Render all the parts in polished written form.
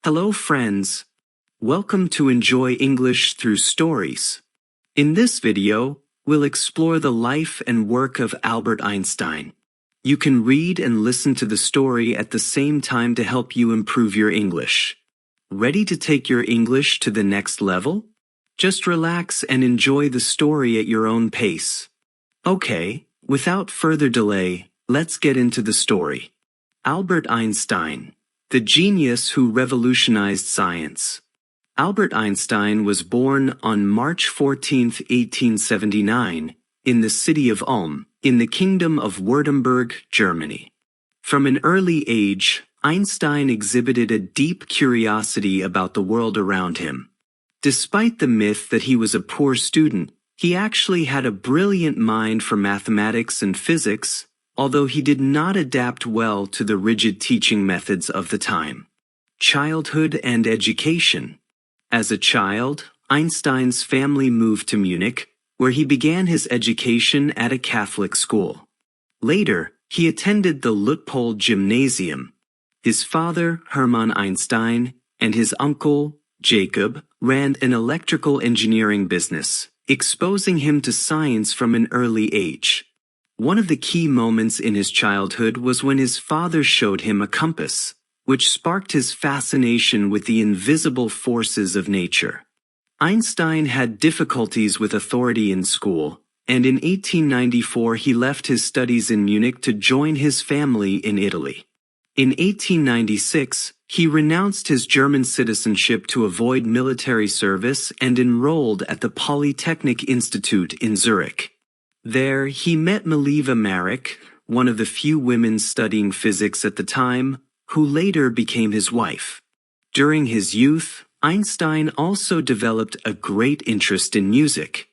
Hello friends. Welcome to Enjoy English Through Stories. In this video, we'll explore the life and work of Albert Einstein. You can read and listen to the story at the same time to help you improve your English. Ready to take your English to the next level? Just relax and enjoy the story at your own pace. Okay, without further delay, let's get into the story. Albert Einstein, the genius who revolutionized science. Albert Einstein was born on March 14, 1879, in the city of Ulm, in the Kingdom of Württemberg, Germany. From an early age, Einstein exhibited a deep curiosity about the world around him. Despite the myth that he was a poor student, he actually had a brilliant mind for mathematics and physics, although he did not adapt well to the rigid teaching methods of the time. Childhood and education. As a child, Einstein's family moved to Munich, where he began his education at a Catholic school. Later, he attended the Luitpold Gymnasium. His father, Hermann Einstein, and his uncle, Jacob, ran an electrical engineering business, exposing him to science from an early age. One of the key moments in his childhood was when his father showed him a compass, which sparked his fascination with the invisible forces of nature. Einstein had difficulties with authority in school, and in 1894 he left his studies in Munich to join his family in Italy. In 1896, he renounced his German citizenship to avoid military service and enrolled at the Polytechnic Institute in Zurich. There, he met Mileva Marek, one of the few women studying physics at the time, who later became his wife. During his youth, Einstein also developed a great interest in music.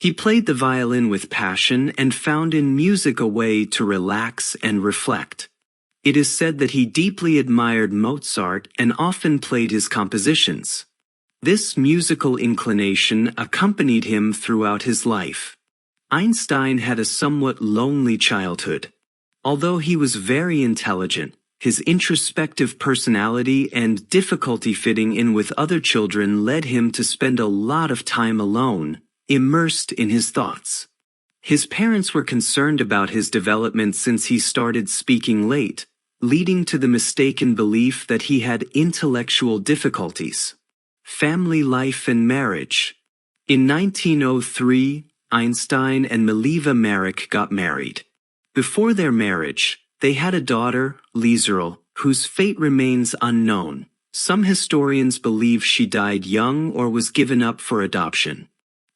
He played the violin with passion and found in music a way to relax and reflect. It is said that he deeply admired Mozart and often played his compositions. This musical inclination accompanied him throughout his life. Einstein had a somewhat lonely childhood. Although he was very intelligent, his introspective personality and difficulty fitting in with other children led him to spend a lot of time alone, immersed in his thoughts. His parents were concerned about his development since he started speaking late, leading to the mistaken belief that he had intellectual difficulties. Family life and marriage. In 1903, Einstein and Mileva Marek got married. Before their marriage, they had a daughter, Lieserl, whose fate remains unknown. Some historians believe she died young or was given up for adoption.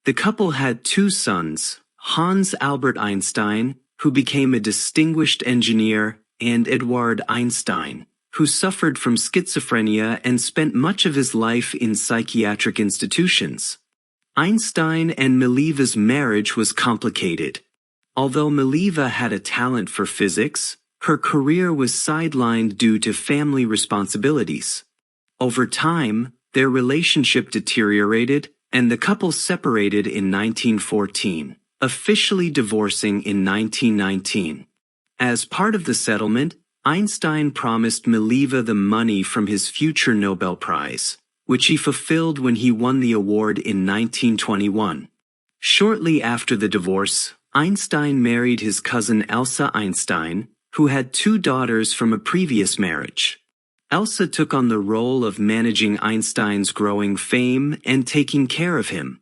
The couple had two sons, Hans Albert Einstein, who became a distinguished engineer, and Eduard Einstein, who suffered from schizophrenia and spent much of his life in psychiatric institutions. Einstein and Mileva's marriage was complicated. Although Mileva had a talent for physics, her career was sidelined due to family responsibilities. Over time, their relationship deteriorated, and the couple separated in 1914, officially divorcing in 1919. As part of the settlement, Einstein promised Mileva the money from his future Nobel Prize, which he fulfilled when he won the award in 1921. Shortly after the divorce, Einstein married his cousin Elsa Einstein, who had two daughters from a previous marriage. Elsa took on the role of managing Einstein's growing fame and taking care of him.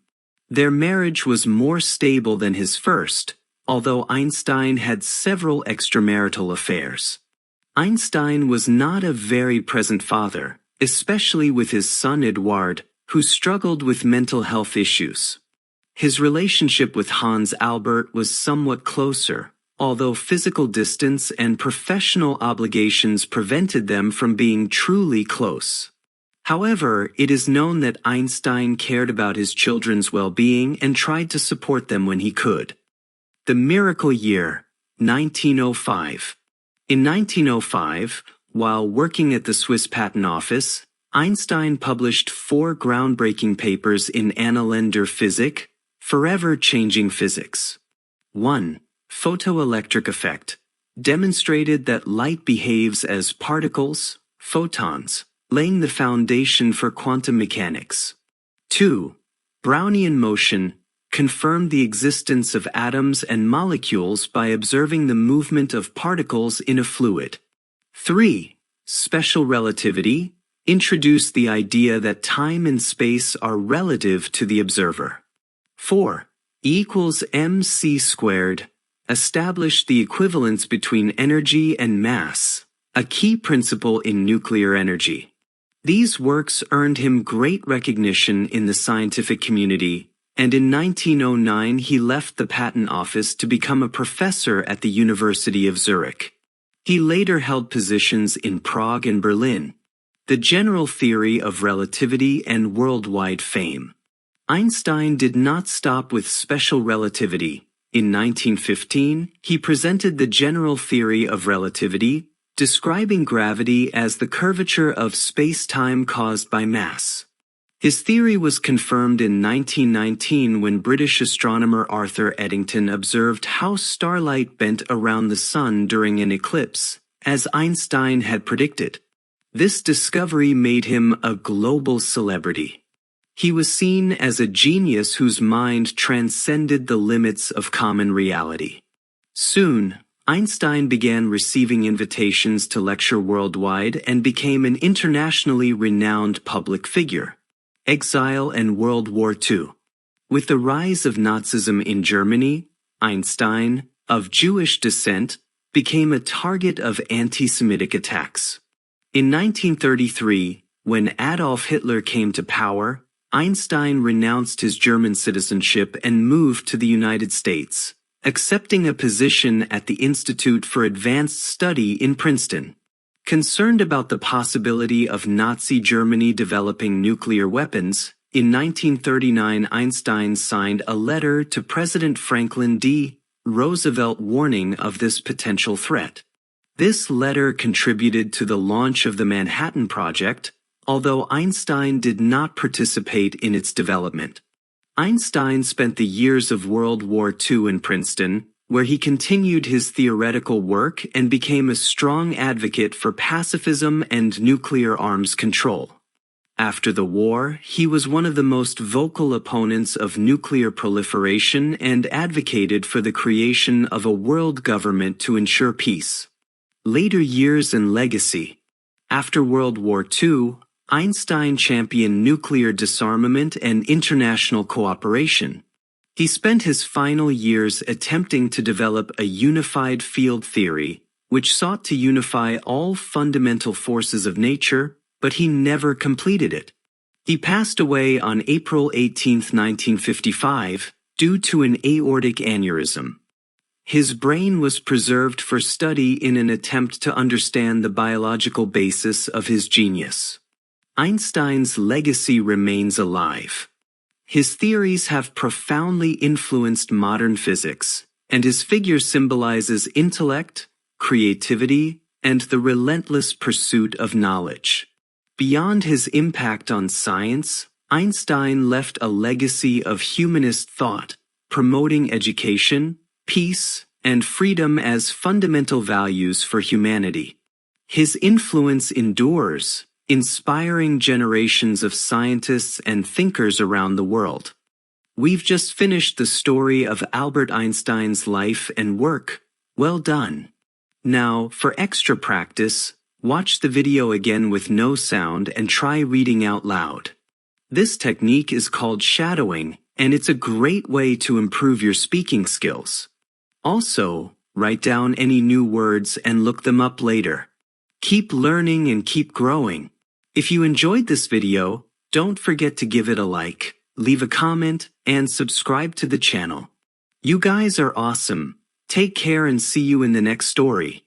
Their marriage was more stable than his first, although Einstein had several extramarital affairs. Einstein was not a very present father, especially with his son Eduard, who struggled with mental health issues. His relationship with Hans Albert was somewhat closer, although physical distance and professional obligations prevented them from being truly close. However, it is known that Einstein cared about his children's well-being and tried to support them when he could. The miracle year, 1905. In 1905, while working at the Swiss Patent Office, Einstein published 4 groundbreaking papers in Annalen der Physik, forever changing physics. 1. Photoelectric effect, demonstrated that light behaves as particles, photons, laying the foundation for quantum mechanics. 2. Brownian motion confirmed the existence of atoms and molecules by observing the movement of particles in a fluid. 3. Special relativity introduced the idea that time and space are relative to the observer. 4. E equals mc squared established the equivalence between energy and mass, a key principle in nuclear energy. These works earned him great recognition in the scientific community, and in 1909 he left the patent office to become a professor at the University of Zurich. He later held positions in Prague and Berlin. The general theory of relativity and worldwide fame. Einstein did not stop with special relativity. In 1915, he presented the general theory of relativity, describing gravity as the curvature of space-time caused by mass. His theory was confirmed in 1919 when British astronomer Arthur Eddington observed how starlight bent around the sun during an eclipse, as Einstein had predicted. This discovery made him a global celebrity. He was seen as a genius whose mind transcended the limits of common reality. Soon, Einstein began receiving invitations to lecture worldwide and became an internationally renowned public figure. Exile and World War II. With the rise of Nazism in Germany, Einstein, of Jewish descent, became a target of anti-Semitic attacks. In 1933, when Adolf Hitler came to power, Einstein renounced his German citizenship and moved to the United States, accepting a position at the Institute for Advanced Study in Princeton. Concerned about the possibility of Nazi Germany developing nuclear weapons, in 1939 Einstein signed a letter to President Franklin D. Roosevelt warning of this potential threat. This letter contributed to the launch of the Manhattan Project, although Einstein did not participate in its development. Einstein spent the years of World War II in Princeton, where he continued his theoretical work and became a strong advocate for pacifism and nuclear arms control. After the war, he was one of the most vocal opponents of nuclear proliferation and advocated for the creation of a world government to ensure peace. Later years and legacy. After World War II, Einstein championed nuclear disarmament and international cooperation. He spent his final years attempting to develop a unified field theory, which sought to unify all fundamental forces of nature, but he never completed it. He passed away on April 18, 1955, due to an aortic aneurysm. His brain was preserved for study in an attempt to understand the biological basis of his genius. Einstein's legacy remains alive. His theories have profoundly influenced modern physics, and his figure symbolizes intellect, creativity, and the relentless pursuit of knowledge. Beyond his impact on science, Einstein left a legacy of humanist thought, promoting education, peace, and freedom as fundamental values for humanity. His influence endures, inspiring generations of scientists and thinkers around the world. We've just finished the story of Albert Einstein's life and work. Well done. Now, for extra practice, watch the video again with no sound and try reading out loud. This technique is called shadowing, and it's a great way to improve your speaking skills. Also, write down any new words and look them up later. Keep learning and keep growing. If you enjoyed this video, don't forget to give it a like, leave a comment, and subscribe to the channel. You guys are awesome. Take care and see you in the next story.